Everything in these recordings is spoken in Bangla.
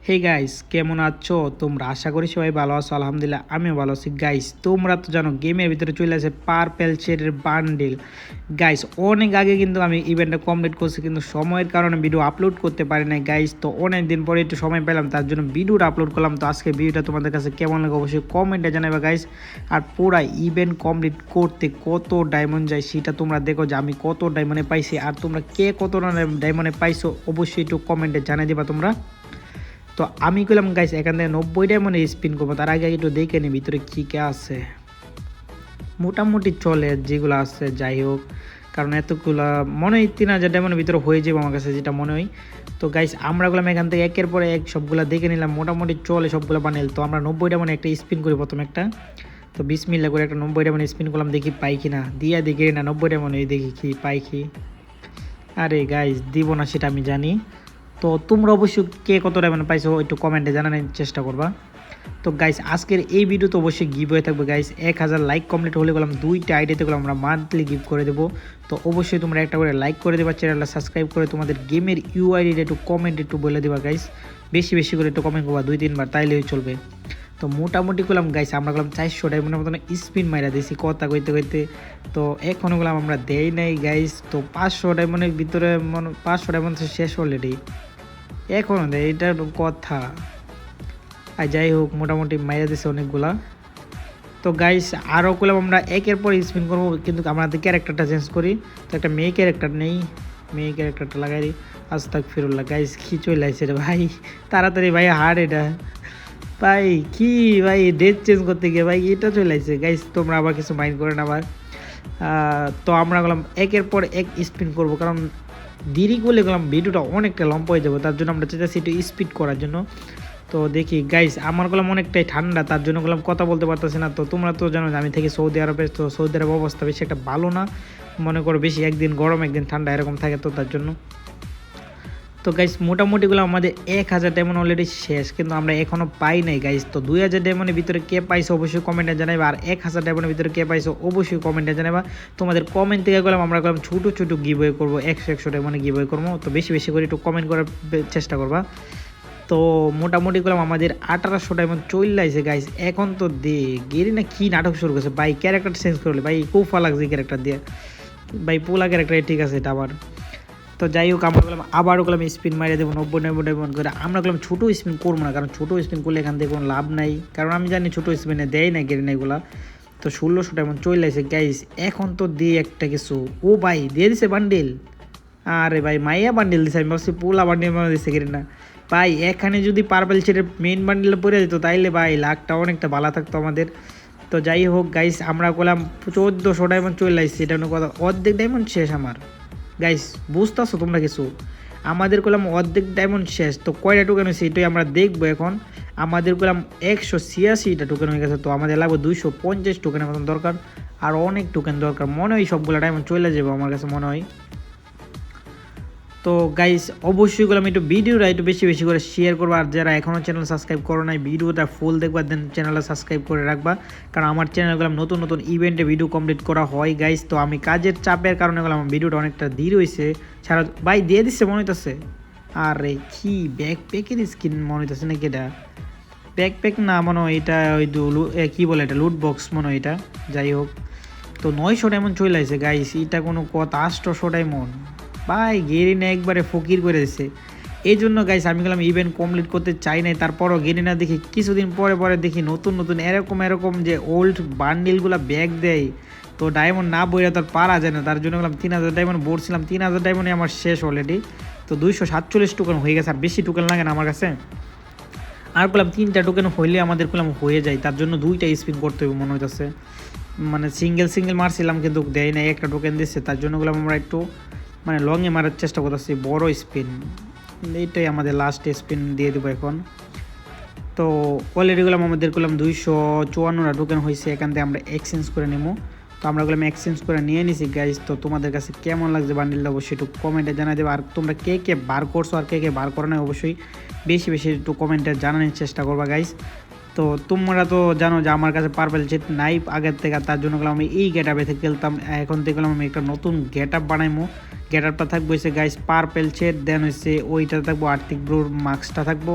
হে গাইস, কেমন আছো তোমরা? আশা করি সবাই ভালো আছো। আলহামদুলিল্লাহ আমিও ভালো আছি। গাইস, তোমরা তো জানো গেমের ভিতরে চলে আসে পার্পেল শেডের বান্ডেল। গাইস, অনেক আগে কিন্তু আমি ইভেন্টটা কমপ্লিট করছি, কিন্তু সময়ের কারণে ভিডিও আপলোড করতে পারি নাই গাইস। তো অনেক দিন পরে একটু সময় পেলাম, তার জন্য ভিডিওটা আপলোড করলাম। তো আজকে ভিডিওটা তোমাদের কাছে কেমন লাগে অবশ্যই কমেন্টে জানাবে গাইস। আর পুরা ইভেন্ট কমপ্লিট করতে কত ডায়মন্ড যায় সেটা তোমরা দেখো, যে আমি কত ডায়মন্ডে পাইছি আর তোমরা কে কত ডায়মন্ডে পাইছো অবশ্যই একটু কমেন্টে জানিয়ে দেবা তোমরা। তো আমি কইলাম গাইস এখান থেকে 90টাই মানে স্পিন করবো, তার আগে একটু দেখে নি ভিতরে কী কে আছে। মোটামুটি চলে যেগুলো আছে, যাই হোক, কারণ এতগুলা মনে হয় 3000 ডায়মন্ডের ভিতরে হয়ে যাবে আমার কাছে যেটা মনে হয়। তো গাইস আমরা গেলাম এখান থেকে একের পরে এক সবগুলা দেখে নিলাম, মোটামুটি চলে সবগুলো বানিল। তো আমরা 90টা মানে একটা স্পিন করি প্রথম একটা। তো বিসমিল্লাহ করে একটা 90টা মানে স্পিন করলাম, দেখি পাই কিনা। দিয়া দেখি না 90টা মানে দেখি কি পাই কি। আরে গাইস দিব না সেটা আমি জানি। তো তোমরা অবশ্যই কে কত ডায়মন্ড পাইছো একটু কমেন্টে জানানোর চেষ্টা করবা। তো গাইস আজকের এই ভিডিও তো অবশ্যই গিভ হয়ে থাকবে গাইস। 1000 লাইক কমপ্লিট হলে গেলাম 2টা আইডিতে গেলাম আমরা মান্থলি গিভ করে দেবো। তো অবশ্যই তোমরা একটা করে লাইক করে দেবা, চ্যানেলটা সাবস্ক্রাইব করে তোমাদের গেমের ইউআইডিটা একটু কমেন্ট একটু বলে দেবা গাইস। বেশি বেশি করে একটু কমেন্ট করবা, 2-3 বার, তাইলেই চলবে। তো মোটামুটি করলাম গাইস, আমরা গেলাম 400 ডায়মন্ডের মতন স্পিন মাইরা দিয়েছি কথা কইতে কইতে। তো এখনও গেলাম আমরা দেই নাই গাইস। তো 500 ডায়মন্ডের ভিতরে 500 ডায়মন্ড শেষ অলরেডি, এখনও দেয়, এটা কথা। আর যাই হোক, মোটামুটি মাইরা দিছে অনেকগুলা। তো গাইস আরও করলাম আমরা একের পর স্পিন করবো, কিন্তু আমাদের ক্যারেক্টারটা চেঞ্জ করি। তো একটা মেয়ে ক্যারেক্টার নেই, মেয়ে ক্যারেক্টারটা লাগাই দিই। আস্তাগফিরুল্লাহ গাইস, কি চলে আসছে রে ভাই, তাড়াতাড়ি ভাই হার এটা ভাই, কি ভাই ড্রেস চেঞ্জ করতে গিয়ে ভাই এটা চলে আসছে গাইস, তোমরা আবার কিছু মাইন্ড করে না আবার। তো আমরা গেলাম একের পর এক স্পিন করব, কারণ দেরি করলে গেলাম ভিডিওটা অনেকটা লম্বা হয়ে যাবে, তার জন্য আমরা চাইছি একটু স্পিড করার জন্য। তো দেখি গাইস, আমার গেলাম অনেকটাই ঠান্ডা, তার জন্য গেলাম কথা বলতে পারতেছি না। তো তোমরা তো জানো যে আমি থেকে সৌদি আরবে, তো সৌদি আরব অবস্থা বেশি একটা ভালো না, মনে করো বেশি একদিন গরম একদিন ঠান্ডা এরকম থাকে, তো তার জন্য। তো গাইস মোটামুটিগুলো আমাদের 1000 ডায়মন্ড অলরেডি শেষ, কিন্তু আমরা এখনও পাই নাই গাইস। তো 2000 ডায়মন্ডের ভিতরে কে পাইছো অবশ্যই কমেন্টে জানাইবা, আর 1000 ডায়মন্ডের ভিতরে কে পাইছো অবশ্যই কমেন্টে জানাইবা। তোমাদের কমেন্ট থেকে গেলাম আমরা গেলাম ছোটো ছোটো গিভওয়ে করবো, 100 ডায়মন্ডে গিভওয়ে করবো। তো বেশি বেশি করে একটু কমেন্ট করার চেষ্টা করবা। তো মোটামুটি করলাম আমাদের 1800 ডায়মন্ড চলে আসে গাইস। এখন তো দে গেরি না কি নাটক শুরু করছে ভাই, ক্যারেক্টার চেঞ্জ করলে ভাই কুফা লাগছে ক্যারেক্টার দিয়ে ভাই, পোলা ক্যারেক্টার ঠিক আছে এটা আবার। তো যাই হোক, আমরা বললাম আবারও গেলাম স্পিন মারিয়ে দেবো 90 ডায়মন্ড করে। আমরা গেলাম ছোটো স্পিন করবো না, কারণ ছোটো স্পিন করলে এখান থেকে কোনো লাভ নাই, কারণ আমি জানি ছোটো স্পিনে দেয় না গেরি না এগুলা। তো 1600 ডায়মন্ড চলে আসে গাইস, এখন তো দিয়ে একটা কিছু। ও ভাই দিয়ে দিছে বান্ডেল, আরে ভাই মাইয়া বান্ডেল দিছে, আমি ভাবছি পোলা বান্ডেল দিচ্ছে গেরি না ভাই। এখানে যদি পার্পল শেডের মেইন বান্ডেল পড়ে যেত তাইলে ভাই লাখটা অনেকটা ভালো থাকতো আমাদের। তো যাই হোক গাইস, আমরা করলাম 1400 ডায়মন্ড চলে আসছে, এটা কথা অর্ধেক ডায়মন্ড শেষ আমার গাইস, বুঝতেছো তোমরা কিছু? আমাদের করলাম অর্ধেক ডায়মন্ড শেষ। তো কয়টা টোকেন হয়েছে এটাই আমরা দেখবো এখন। আমাদের করলাম 186টা টোকেন হয়ে গেছে, তো আমাদের লাগবে 250 টোকেনের মতন দরকার, আর অনেক টোকেন দরকার মনে হয়, সবগুলো ডায়মন্ড চলে যাবে আমার কাছে মনে হয়। তো গাইস অবশ্যই করলাম একটু ভিডিওটা একটু বেশি বেশি করে শেয়ার করবো, আর যারা এখনও চ্যানেল সাবস্ক্রাইব করো নাই ভিডিওটা ফুল দেখবা, দেন চ্যানেলটা সাবস্ক্রাইব করে রাখবা, কারণ আমার চ্যানেলগুলো নতুন নতুন ইভেন্টে ভিডিও কমপ্লিট করা হয় গাইস। তো আমি কাজের চাপের কারণে গেলাম ভিডিওটা অনেকটা দেরি হয়েছে সারা ভাই, দিয়ে দিচ্ছে মনে হইতেছে। আরে কি ব্যাকপ্যাকের স্কিন মনে হইতেছে নাকি এটা? ব্যাকপ্যাক না মনে হয় এটা, ওই কী বলে এটা, লুট বক্স মনে হয় এটা। যাই হোক, তো 900 ডায়মন্ড চলে আসে গাইস, এটা কোনো কথা? 800 ডায়মন্ড ভাই, গেরিনা একবারে ফকির করে দিছে। এই জন্য গাইস আমি গেলাম ইভেন্ট কমপ্লিট করতে চাই নাই, তারপরও গেরিনা দেখি কিছুদিন পরে পরে দেখি নতুন নতুন এরকম যে ওল্ড বান্ডিলগুলো ব্যাগ দেয়। তো ডায়মন্ড না বইরা তার পারা যায় না, তার জন্য গেলাম 3000 ডায়মন্ড বলছিলাম, 3000 ডায়মন্ডে আমার শেষ অলরেডি। তো 247 টোকেন হয়ে গেছে, আর বেশি টোকেন লাগে না আমার কাছে। আর বললাম 3টা টোকেন হইলে আমাদের বললাম হয়ে যায়, তার জন্য 2টা স্পিন করতে হবে মনে হইতেছে। মানে সিঙ্গেল মারছিলাম কিন্তু দেয় না, একটা টোকেন দিচ্ছে, তার জন্য গেলাম আমরা একটু মানে লংয়ে মারার চেষ্টা করতেছি, বড় স্পিন। এইটাই আমাদের লাস্ট স্পিন দিয়ে দেবো এখন। তো অলরেডি গেলাম আমাদের করলাম 254টা টোকেন হয়েছে, এখান থেকে আমরা এক্সচেঞ্জ করে নেবো। তো আমরা গেলাম এক্সচেঞ্জ করে নিয়ে নিছি গাইজ। তো তোমাদের কাছে কেমন লাগছে বান্ডিলটা অবশ্যই একটু কমেন্টে জানাই দেবে, আর তোমরা কে কে বার করছো আর কে কে বার করো না অবশ্যই বেশি বেশি একটু কমেন্টে জানানোর চেষ্টা করবা গাইজ। তো তোমরা তো জানো যে আমার কাছে পার্পল জেট নাই আগের থেকে, তার জন্য গেলাম আমি এই গেট আপে থেকে খেলতাম, এখন থেকে গেলাম আমি একটা নতুন গেট আপ বানাইমো। গেট আপটা থাকবো হচ্ছে গাইস পার্পল জেট, দেন হচ্ছে ওইটা থাকবো আর্থিক ব্রুর মাস্কটা থাকবো,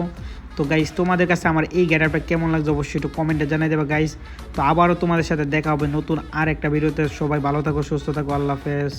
তো গাইস তোমাদের কাছে আমার এই গেটআপটা কেমন লাগছে অবশ্যই একটু কমেন্টে জানিয়ে দেবে গাইস। তো আবারও তোমাদের সাথে দেখা হবে নতুন আর একটা ভিডিওতে। সবাই ভালো থাকো, সুস্থ থাকো, আল্লাহ হাফেজ।